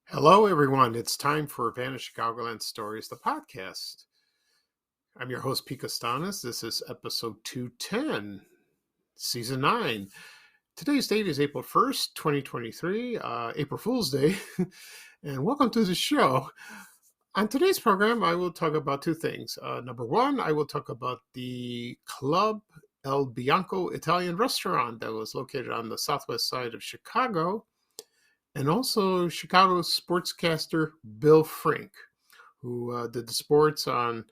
Hello, everyone. It's time for Vanished Chicagoland Stories, the podcast. I'm your host, Pete Costanis. This is episode 210, season 9. Today's date is April 1st, 2023, April Fool's Day, and welcome to the show. On today's program, I will talk about two things. Number one, I will talk about the Club El Bianco Italian restaurant that was located on the southwest side of Chicago, and also Chicago sportscaster Bill Frink, who did the sports on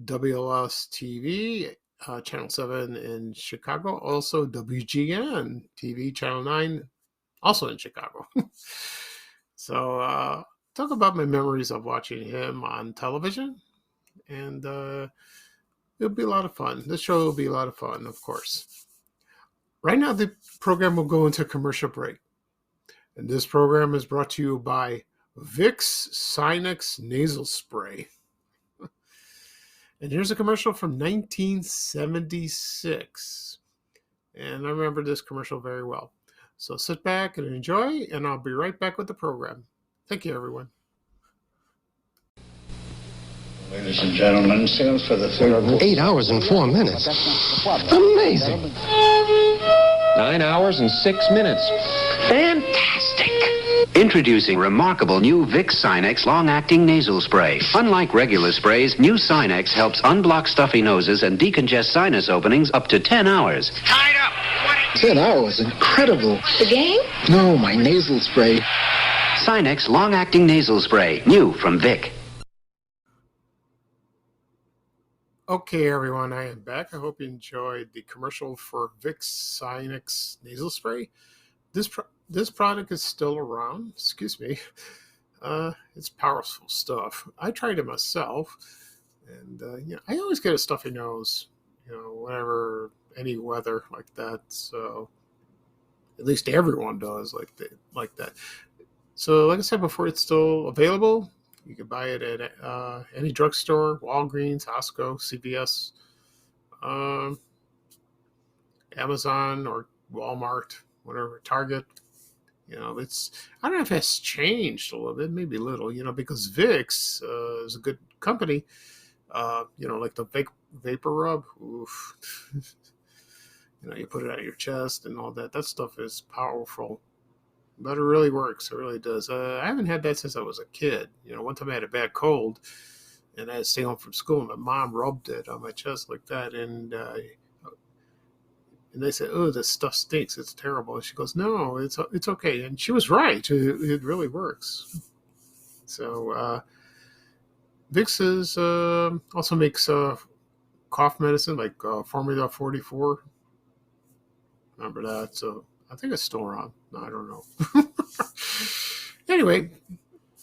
WLS TV, Channel 7 in Chicago, also WGN TV, Channel 9, also in Chicago. So talk about my memories of watching him on television, and it'll be a lot of fun. This show will be a lot of fun, of course. Right now, the program will go into a commercial break. And this program is brought to you by Vicks Sinex Nasal Spray. And here's a commercial from 1976. And I remember this commercial very well. So sit back and enjoy, and I'll be right back with the program. Thank you, everyone. Ladies and gentlemen, sales for the third... 8 hours and 4 minutes. Amazing. 9 hours and 6 minutes. Fantastic! Introducing remarkable new Vicks Sinex long-acting nasal spray. Unlike regular sprays, new Sinex helps unblock stuffy noses and decongest sinus openings up to 10 hours. Tied up! 10 hours, incredible. The game? No, my nasal spray. Sinex long-acting nasal spray, new from Vic. Okay, everyone, I am back. I hope you enjoyed the commercial for Vicks Sinex Nasal Spray. This product is still around. Excuse me. It's powerful stuff. I tried it myself, and I always get a stuffy nose, whenever any weather like that. So at least everyone does like that. So, like I said before, it's still available. You can buy it at any drugstore, Walgreens, Costco, CVS, Amazon, or Walmart, whatever, Target. I don't know if it's changed a little bit, maybe a little, because Vicks is a good company. Like the vapor rub. Oof. You put it on your chest and all that. That stuff is powerful. But it really works. It really does. I haven't had that since I was a kid. One time I had a bad cold, and I had to stay home from school. And my mom rubbed it on my chest like that, and they said, "Oh, this stuff stinks. It's terrible." And she goes, "No, it's okay." And she was right. It really works. So Vicks also makes cough medicine like Formula 44. Remember that? So I think it's still around. No, I don't know. Anyway,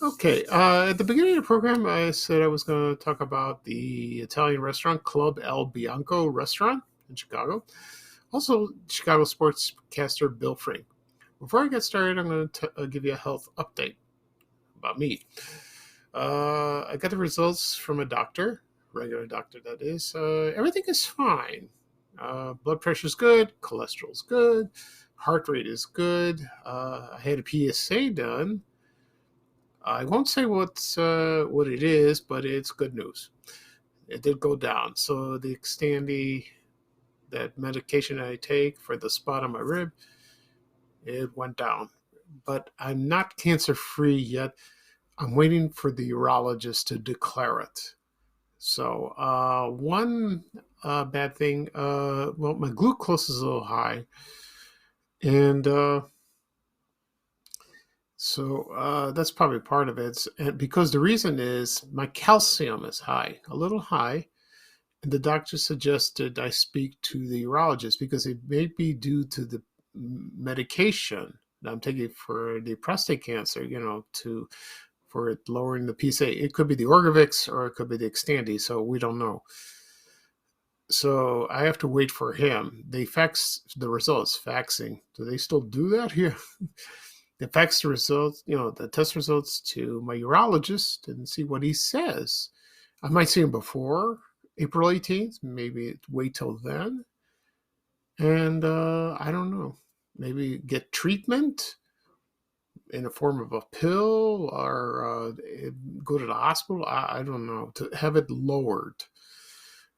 okay. At the beginning of the program, I said I was going to talk about the Italian restaurant, Club El Bianco restaurant in Chicago. Also, Chicago sportscaster Bill Frink. Before I get started, I'm going to give you a health update about me. I got the results from a doctor, regular doctor that is. Everything is fine. Blood pressure is good. Cholesterol is good. Heart rate is good. I had a PSA done. I won't say what it is, but it's good news. It did go down. So the Xtandi, that medication I take for the spot on my rib, it went down. But I'm not cancer-free yet. I'm waiting for the urologist to declare it. So one bad thing, my glucose is a little high. And so that's probably part of it. And because the reason is my calcium is high, a little high. And the doctor suggested I speak to the urologist because it may be due to the medication And I'm taking it for the prostate cancer, for it lowering the PSA. It could be the Orgovix or it could be the Xtandi, so we don't know. So I have to wait for him. They fax the results, faxing. Do they still do that here? They fax the results, the test results to my urologist and see what he says. I might see him before April 18th, maybe wait till then. And I don't know, maybe get treatment in the form of a pill or go to the hospital. I don't know, to have it lowered.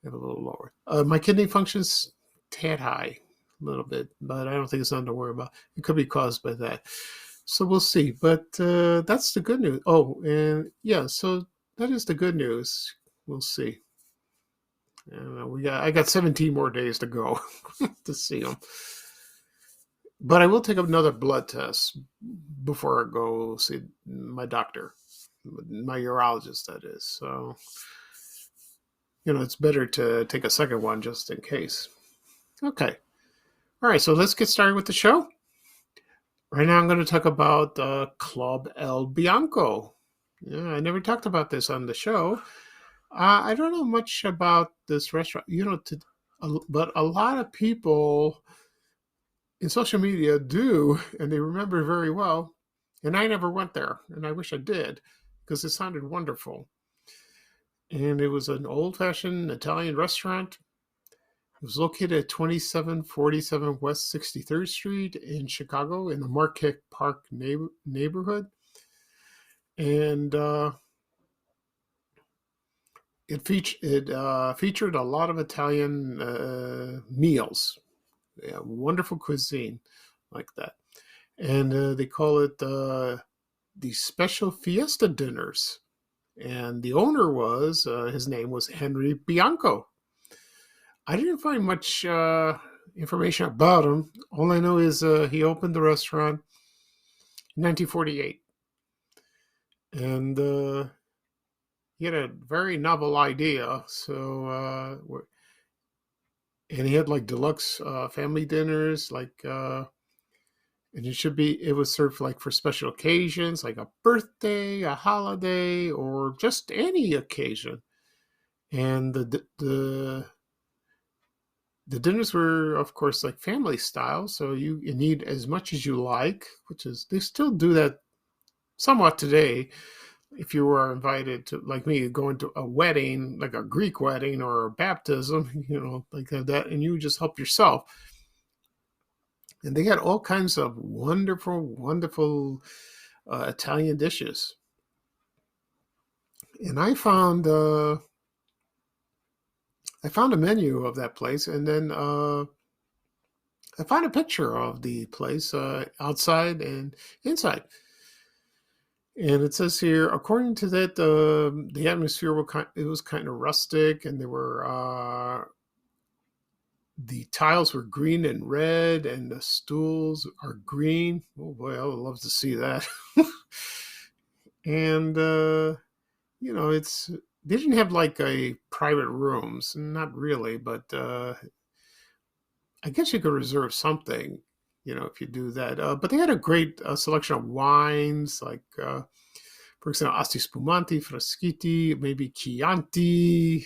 Have a little lower. My kidney function's tad high, a little bit, but I don't think it's nothing to worry about. It could be caused by that. So we'll see. But that's the good news. Oh, and yeah, so that is the good news. We'll see. And I got 17 more days to go to see him. But I will take another blood test before I go see my doctor, my urologist, that is. So, it's better to take a second one just in case. Okay. All right, so let's get started with the show. Right now I'm going to talk about Club El Bianco. Yeah, I never talked about this on the show. I don't know much about this restaurant, but a lot of people in social media do, and they remember very well. And I never went there, and I wish I did, because it sounded wonderful. And it was an old-fashioned Italian restaurant. It was located at 2747 West 63rd Street in Chicago in the Marquette Park neighborhood. And it featured a lot of Italian meals. Yeah, wonderful cuisine like that. And they call it the Special Fiesta Dinners. And the owner his name was Henry Bianco. I didn't find much information about him. All I know is he opened the restaurant in 1948. And he had a very novel idea. So, and he had like deluxe family dinners, and it was served like for special occasions, like a birthday, a holiday, or just any occasion. And the dinners were, of course, like family style, so you need as much as you like, which is, they still do that somewhat today. If you were invited to, like me, going to a wedding, like a Greek wedding or a baptism, like that, and you just help yourself. And they had all kinds of wonderful, wonderful Italian dishes. And I found a menu of that place, and then I found a picture of the place outside and inside. And it says here, according to that, the atmosphere was kind of rustic, and there were the tiles were green and red, and the stools are green. Oh boy, I would love to see that. And they didn't have like a private rooms, not really, but I guess you could reserve something, if you do that. But they had a great selection of wines, like, for example, Asti Spumanti, Fraschiti, maybe Chianti,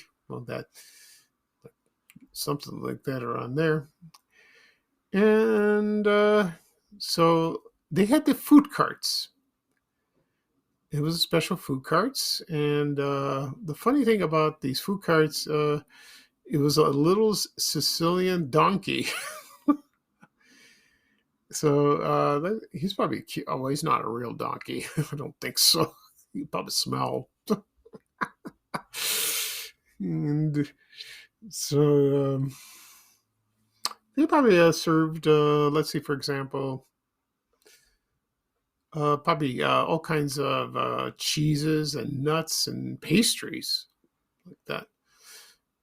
something like that around there. And so they had the food carts. It was special food carts. And the funny thing about these food carts, it was a little Sicilian donkey. So he's probably cute. Oh, he's not a real donkey. I don't think so. You probably smell. And so they probably served, let's see, for example, probably all kinds of cheeses and nuts and pastries like that.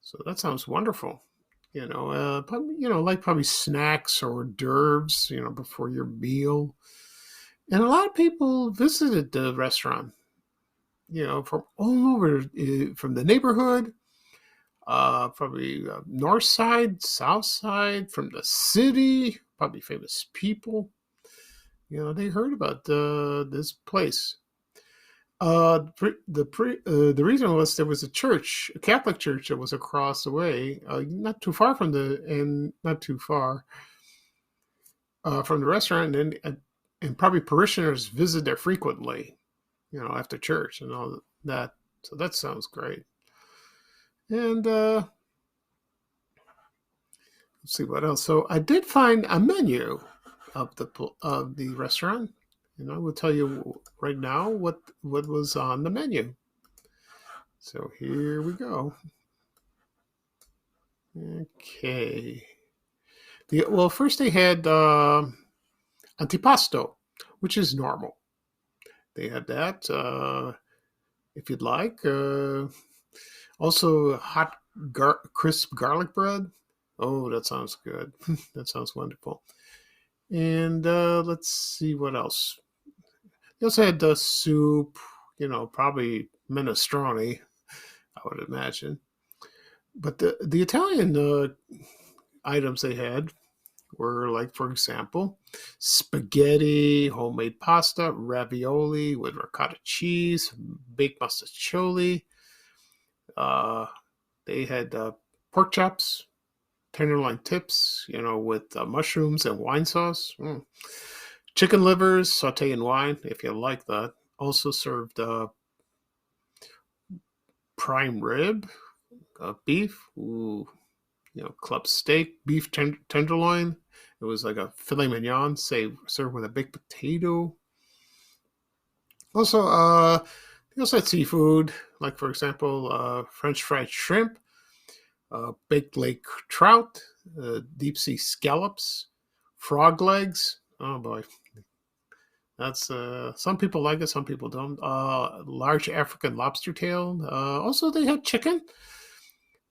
So that sounds wonderful. Probably snacks or hors d'oeuvres, before your meal. And a lot of people visited the restaurant, from all over, from the neighborhood, probably north side, south side, from the city, probably famous people. they heard about this place. The reason was there was a church, a Catholic church that was across the way, not too far from not too far from the restaurant, and probably parishioners visit there frequently, after church and all that. So that sounds great. And let's see what else. So I did find a menu of the restaurant, and I will tell you right now what was on the menu. So here we go. Okay. First they had antipasto, which is normal. They had that, if you'd like. Also, hot crisp garlic bread. Oh, that sounds good. That sounds wonderful. And let's see what else. They also had the soup, probably minestrone, I would imagine. But the Italian items they had were, like, for example, spaghetti, homemade pasta, ravioli with ricotta cheese, baked mustaccioli. They had pork chops, tenderloin tips, with mushrooms and wine sauce. Chicken livers, sauté in wine, if you like that. Also served prime rib, beef, club steak, beef tenderloin. It was like a filet mignon, served with a baked potato. Also, they also had seafood, like, for example, French fried shrimp, baked lake trout, deep sea scallops, frog legs. Oh boy, that's some people like it, some people don't. Large African lobster tail. Also, they had chicken.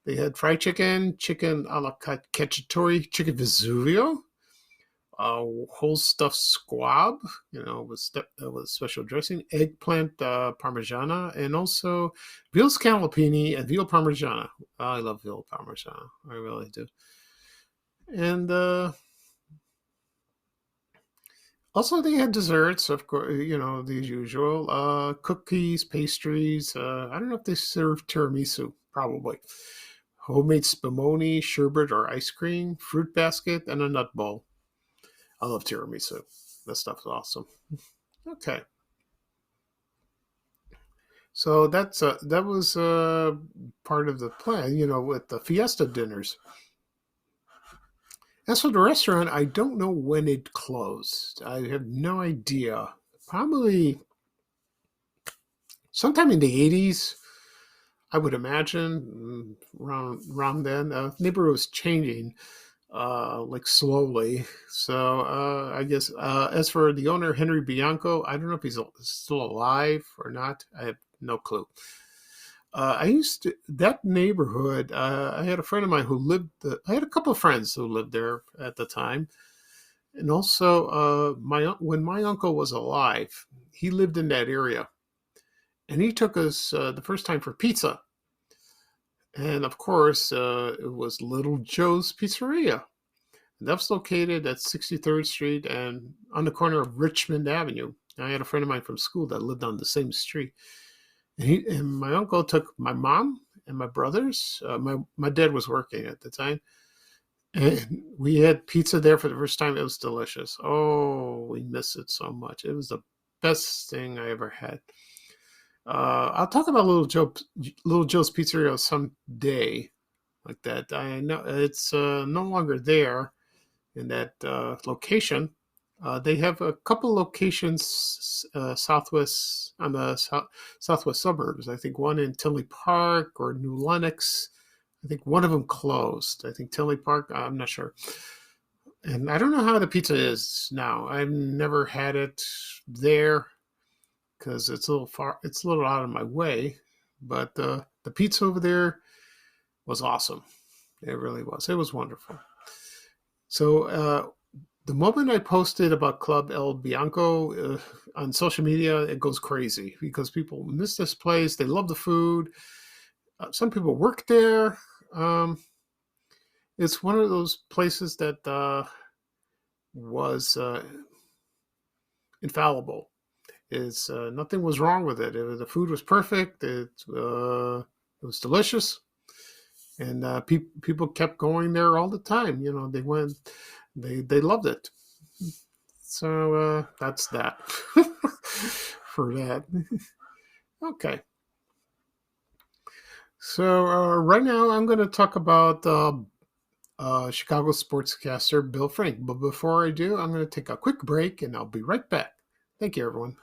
They had fried chicken, chicken a la cacciatore, chicken Vesuvio, whole stuffed squab, with special dressing, eggplant parmigiana, and also veal scallopini and veal parmigiana. I love veal parmigiana. I really do. And also they had desserts, of course, the usual cookies, pastries. I don't know if they served tiramisu, probably. Homemade spumoni, sherbet, or ice cream, fruit basket, and a nut bowl. I love tiramisu. That stuff's awesome. Okay. So that was part of the plan, with the fiesta dinners. As for the restaurant, I don't know when it closed. I have no idea. Probably sometime in the 80s, I would imagine, around then. Neighborhood was changing, like, slowly. So I guess, as for the owner, Henry Bianco, I don't know if he's still alive or not. I have no clue. That neighborhood, I had a friend of mine who I had a couple of friends who lived there at the time. And also, when my uncle was alive, he lived in that area. And he took us the first time for pizza. And of course, it was Little Joe's Pizzeria. And that's located at 63rd Street and on the corner of Richmond Avenue. I had a friend of mine from school that lived on the same street. And my uncle took my mom and my brothers. My dad was working at the time. And we had pizza there for the first time. It was delicious. Oh, we miss it so much. It was the best thing I ever had. I'll talk about Little Joe's Pizzeria someday, like that. I know it's no longer there in that location. They have a couple locations southwest on the southwest suburbs. I think one in Tinley Park or New Lenox. I think one of them closed. I think Tinley Park. I'm not sure. And I don't know how the pizza is now. I've never had it there because it's a little far. It's a little out of my way. But the pizza over there was awesome. It really was. It was wonderful. So the moment I posted about Club El Bianco on social media, it goes crazy because people miss this place. They love the food. Some people work there. It's one of those places that was infallible. It's nothing was wrong with it. The food was perfect. It was delicious, and people kept going there all the time. They went, they loved it. So that's that for that. Okay. So right now I'm going to talk about Chicago sportscaster Bill Frink. But before I do, I'm going to take a quick break, and I'll be right back. Thank you, everyone.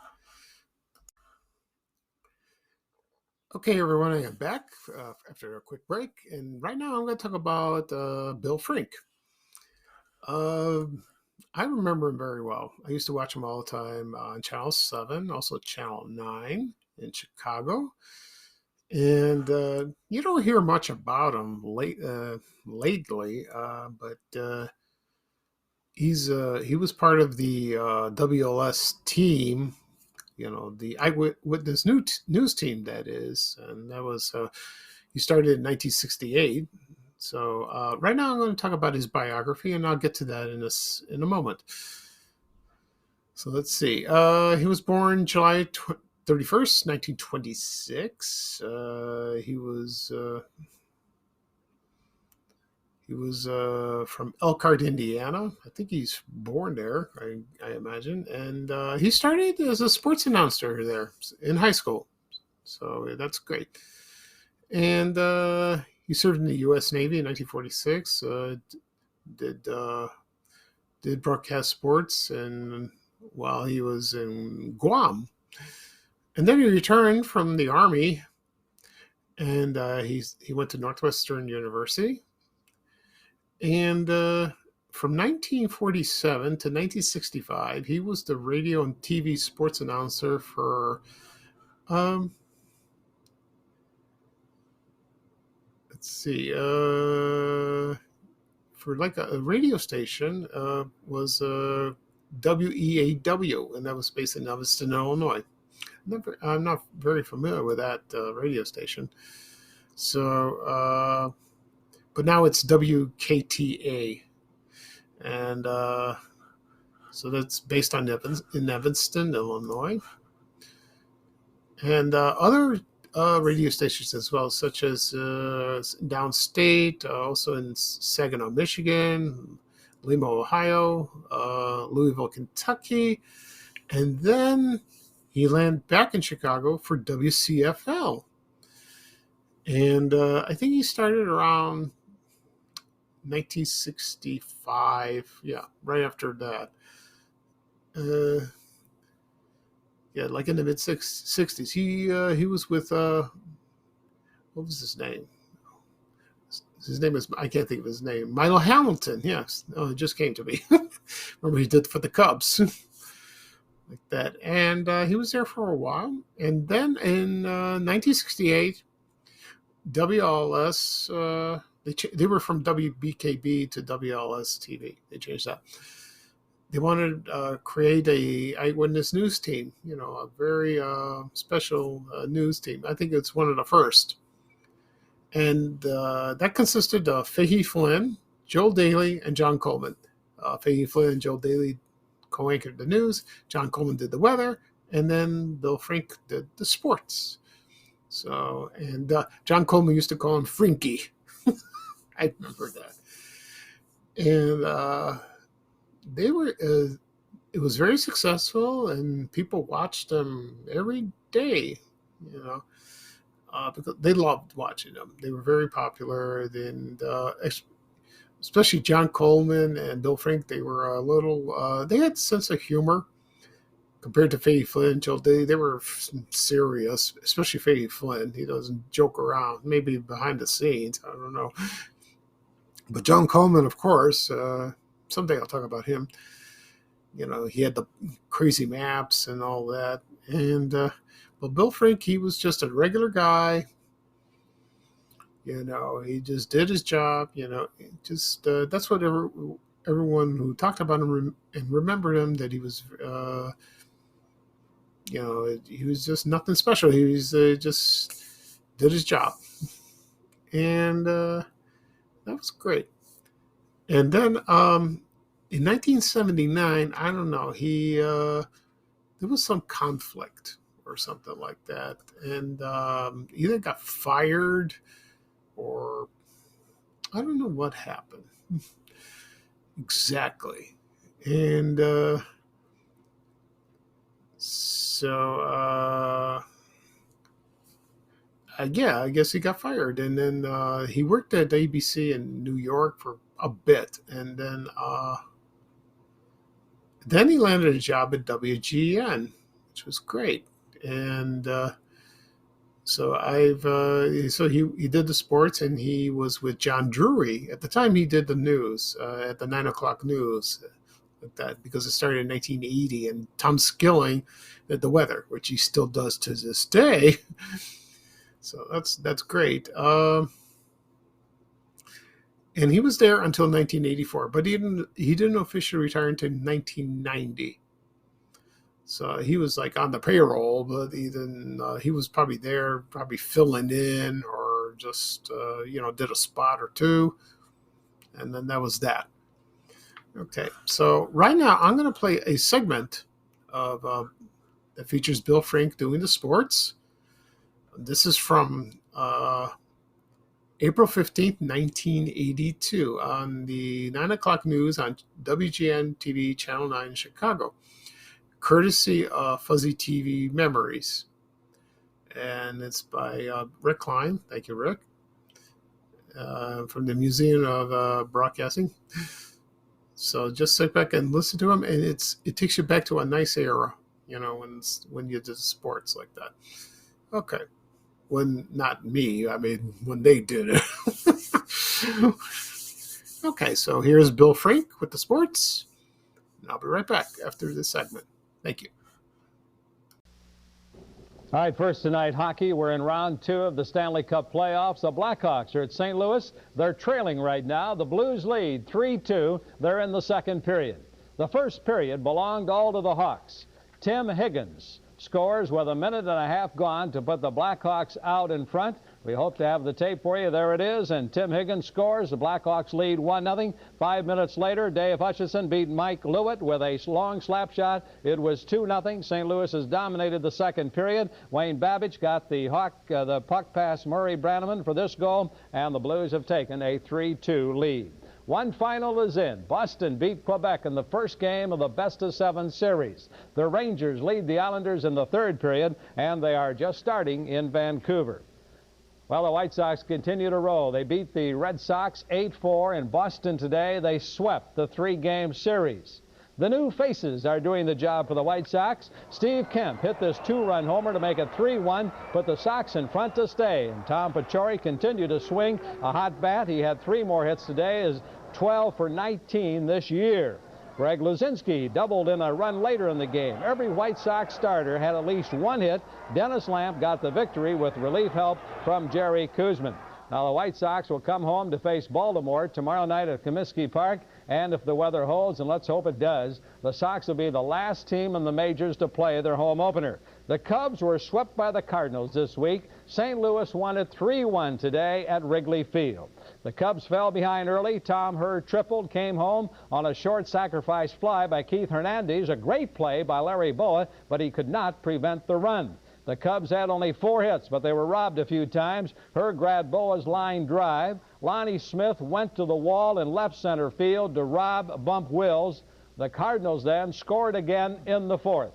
Okay, everyone, I am back after a quick break, and right now I'm going to talk about Bill Frink. I remember him very well. I used to watch him all the time on Channel 7, also Channel 9 in Chicago. And you don't hear much about him lately, but he was part of the WLS team, the Eyewitness News team, that is. And that was, he started in 1968. So right now I'm going to talk about his biography, and I'll get to that in a moment. So let's see. He was born July 31st, 1926. He was from Elkhart, Indiana. I think he's born there, I imagine. And he started as a sports announcer there in high school. So that's great. And he served in the U.S. Navy in 1946. Did broadcast sports, and while he was in Guam, and then he returned from the Army, and he went to Northwestern University, and from 1947 to 1965, he was the radio and TV sports announcer for. Let's see. For like a radio station was WEAW, and that was based in Evanston, Illinois. I'm not very familiar with that radio station. So, but now it's WKTA, and so that's based in Evanston, Illinois, and other radio stations as well, such as downstate, also in Saginaw, Michigan, Lima, Ohio, Louisville, Kentucky, and then he landed back in Chicago for WCFL. And I think he started around 1965. Yeah, right after that. Yeah, like in the mid 60s. He was with what was his name? His name is, I can't think of his name. Milo Hamilton. Yes, it just came to me. Remember he did for the Cubs, like that. And he was there for a while. And then in 1968, WLS. They were from WBKB to WLS TV. They changed that. They wanted to create a eyewitness news team, a very special news team. I think it's one of the first. And that consisted of Fahey Flynn, Joel Daly, and John Coleman. Fahey Flynn and Joel Daly co-anchored the news. John Coleman did the weather. And then Bill Frink did the sports. So, and John Coleman used to call him Frinky. I remember that. And they were, it was very successful, and people watched them every day, because they loved watching them. They were very popular. And especially John Coleman and Bill Frink, they were a little, they had a sense of humor. Compared to Fahey Flynn, Joe Daly, they were serious, especially Fahey Flynn. He doesn't joke around, maybe behind the scenes. I don't know. But John Coleman, of course, someday I'll talk about him. He had the crazy maps and all that. And, but Bill Frink, he was just a regular guy. He just did his job. That's what everyone who talked about him and remembered him, that he was, he was just nothing special. He was just did his job. And that was great. And then in 1979, I don't know, he there was some conflict or something like that, and either got fired or I don't know what happened exactly. And yeah, I guess he got fired, and then he worked at ABC in New York for a bit, and then he landed a job at WGN, which was great. And so he did the sports, and he was with John Drury at the time. He did the news at the 9 o'clock news, like that, because it started in 1980, and Tom Skilling did the weather, which he still does to this day. So that's great. And he was there until 1984, but he didn't officially retire until 1990. So he was like on the payroll, but he was probably there, probably filling in, or just did a spot or two, and then that was that. Okay, so right now I'm going to play a segment of that features Bill Frink doing the sports. This is from April 15th, 1982, on the 9 o'clock news on WGN TV, Channel 9 in Chicago, courtesy of Fuzzy TV Memories. And it's by Rick Klein. Thank you, Rick. From the Museum of Broadcasting. So just sit back and listen to him, and it takes you back to a nice era, when you did sports like that. Okay. When not me, I mean, when they did it. Okay, so here's Bill Frink with the sports. And I'll be right back after this segment. Thank you. All right, first tonight, hockey. We're in round 2 of the Stanley Cup playoffs. The Blackhawks are at St. Louis. They're trailing right now. The Blues lead 3-2. They're in the second period. The first period belonged all to the Hawks. Tim Higgins scores with a minute and a half gone to put the Blackhawks out in front. We hope to have the tape for you. There it is, and Tim Higgins scores. The Blackhawks lead 1-0. 5 minutes later, Dave Hutchison beat Mike Lewitt with a long slap shot. It was 2-0. St. Louis has dominated the second period. Wayne Babbage got the puck past Murray Brannaman for this goal, and the Blues have taken a 3-2 lead. One final is in. Boston beat Quebec in the first game of the best-of-7 series. The Rangers lead the Islanders in the third period, and they are just starting in Vancouver. Well, the White Sox continue to roll. They beat the Red Sox 8-4 in Boston today. They swept the 3-game series. The new faces are doing the job for the White Sox. Steve Kemp hit this 2-run homer to make it 3-1, put the Sox in front to stay. And Tom Paciori continued to swing a hot bat. He had 3 more hits today, is 12 for 19 this year. Greg Luzinski doubled in a run later in the game. Every White Sox starter had at least 1 hit. Dennis Lamp got the victory with relief help from Jerry Kuzman. Now the White Sox will come home to face Baltimore tomorrow night at Comiskey Park, and if the weather holds, and let's hope it does, the Sox will be the last team in the majors to play their home opener. The Cubs were swept by the Cardinals this week. St. Louis won it 3-1 today at Wrigley Field. The Cubs fell behind early. Tom Hurd tripled, came home on a short sacrifice fly by Keith Hernandez. A great play by Larry Boa, but he could not prevent the run. The Cubs had only 4 hits, but they were robbed a few times. Hurd grabbed Boa's line drive. Lonnie Smith went to the wall in left center field to rob Bump Wills. The Cardinals then scored again in the 4th.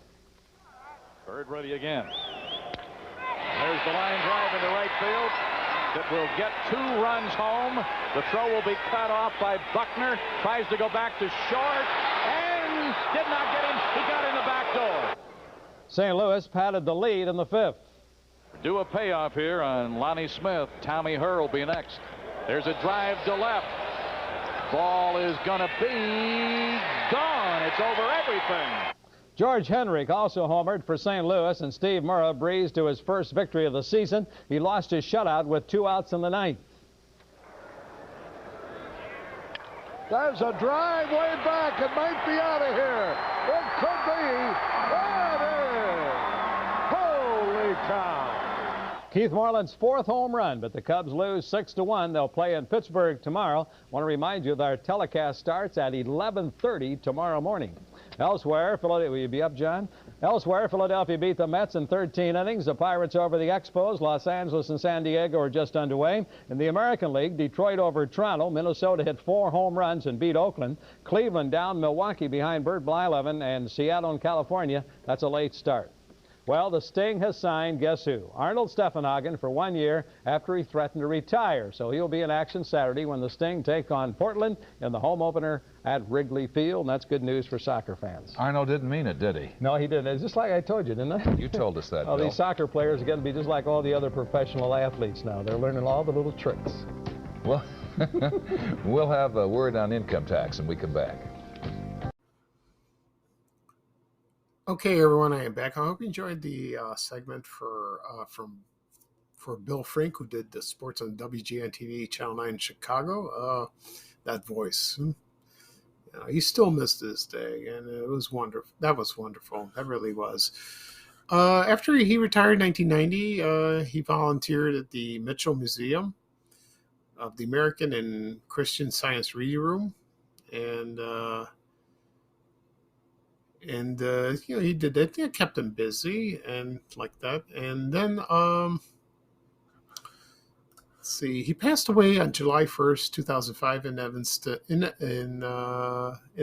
Hurd ready again. There's the line drive into right field. That will get 2 runs home. The throw will be cut off by Buckner. Tries to go back to short and did not get him. He got in the back door. St. Louis padded the lead in the 5th. Do a payoff here on Lonnie Smith. Tommy Hurd will be next. There's a drive to left. Ball is going to be gone. It's over everything. George Henrik also homered for St. Louis, and Steve Murrah breezed to his first victory of the season. He lost his shutout with 2 outs in the 9th. There's a drive way back. It might be out of here. It could be. It is. Holy cow. Keith Moreland's 4th home run, but the Cubs lose 6-1. They'll play in Pittsburgh tomorrow. I want to remind you that our telecast starts at 11:30 tomorrow morning. Elsewhere, Philadelphia, will you be up, John? Elsewhere, Philadelphia beat the Mets in 13 innings. The Pirates over the Expos. Los Angeles and San Diego are just underway. In the American League, Detroit over Toronto. Minnesota hit 4 home runs and beat Oakland. Cleveland down Milwaukee behind Bert Blyleven, and Seattle and California. That's a late start. Well, the Sting has signed, guess who? Arnold Steffenhagen for 1 year after he threatened to retire. So he'll be in action Saturday when the Sting take on Portland in the home opener at Wrigley Field. And that's good news for soccer fans. Arnold didn't mean it, did he? No, he didn't. It's just like I told you, didn't I? You told us that, Oh, Bill. these soccer players are going to be just like all the other professional athletes now. They're learning all the little tricks. Well, we'll have a word on income tax when we come back. Okay, everyone, I am back. I hope you enjoyed the segment for Bill Frink, who did the sports on WGN TV, Channel 9 in Chicago. That voice, you still miss this day, and it was wonderful. That was wonderful. That really was. After he retired in 1990, he volunteered at the Mitchell Museum of the American and Christian Science Reading Room, and he did that. It kept him busy and like that. And then let's see, he passed away on July 1st, 2005 in Evanston, in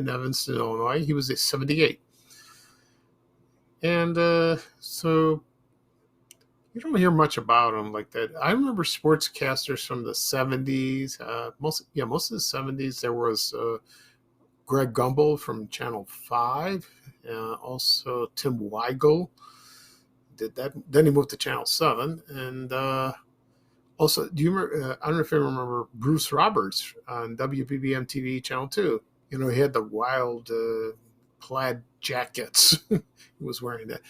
Evanston, Illinois. He was 78. And so you don't hear much about him like that. I remember sportscasters from the 70s. Most of the 70s. There was Greg Gumbel from Channel 5. Also Tim Weigel did that. Then he moved to Channel 7. And also, do you remember, I don't know if you remember Bruce Roberts on WBBM TV Channel 2. He had the wild plaid jackets. He was wearing that.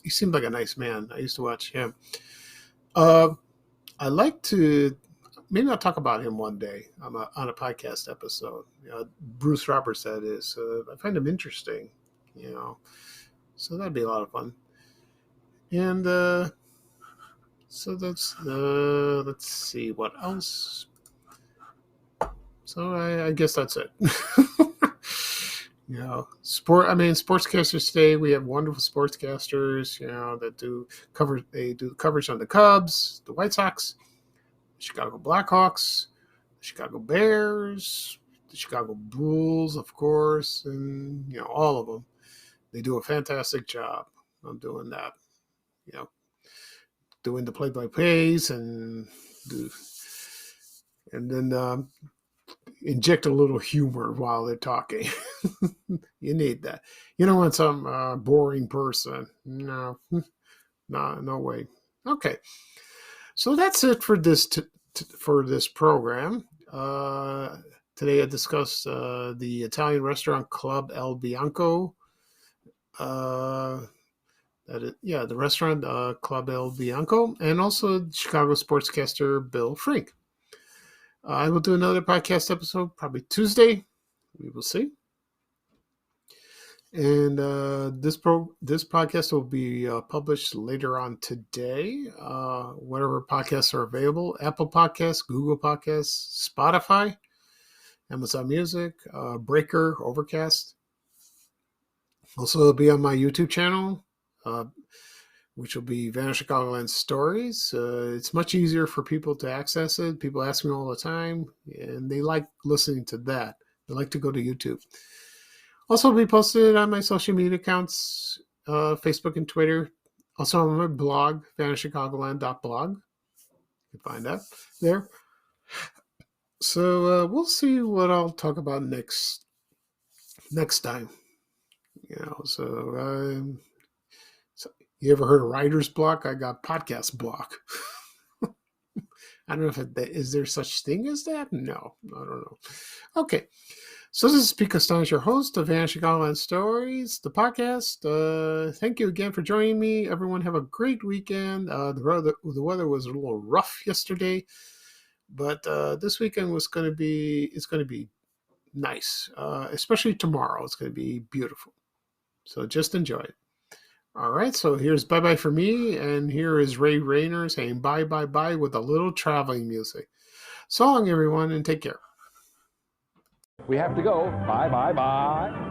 He seemed like a nice man. I used to watch him. I like to, maybe I'll talk about him one day on a podcast episode. Bruce Roberts, that is. I find him interesting, so that'd be a lot of fun. And so that's let's see what else. So I guess that's it. Sportscasters today, we have wonderful sportscasters, that do coverage on the Cubs, the White Sox, the Chicago Blackhawks, the Chicago Bears, the Chicago Bulls, of course, and all of them. They do a fantastic job of doing that. Doing the play-by-plays and then inject a little humor while they're talking. You need that. You don't want some boring person. No way. Okay, so that's it for this for this program. Today I discussed the Italian restaurant Club El Bianco. The restaurant Club El Bianco, and also Chicago sportscaster Bill Frink. I will do another podcast episode probably Tuesday. We will see. And this podcast will be published later on today. Whatever podcasts are available: Apple Podcasts, Google Podcasts, Spotify, Amazon Music, Breaker, Overcast. Also, it'll be on my YouTube channel, which will be Vanna Chicagoland Stories. It's much easier for people to access it. People ask me all the time, and they like listening to that. They like to go to YouTube. Also, it'll be posted on my social media accounts, Facebook and Twitter. Also on my blog, vannachicagoland.blog. You can find that there. So we'll see what I'll talk about next time. So you ever heard of writer's block? I got podcast block. I don't know if is there such thing as that? No, I don't know. Okay. So this is Pete Costanes, your host of Vanna Chicagoland Stories, the podcast. Thank you again for joining me. Everyone have a great weekend. The weather was a little rough yesterday, but this weekend it's going to be nice, especially tomorrow. It's going to be beautiful. So just enjoy it. All right, so here's bye-bye for me, and here is Ray Rayner saying bye-bye-bye with a little traveling music. So long, everyone, and take care. We have to go. Bye, bye, bye.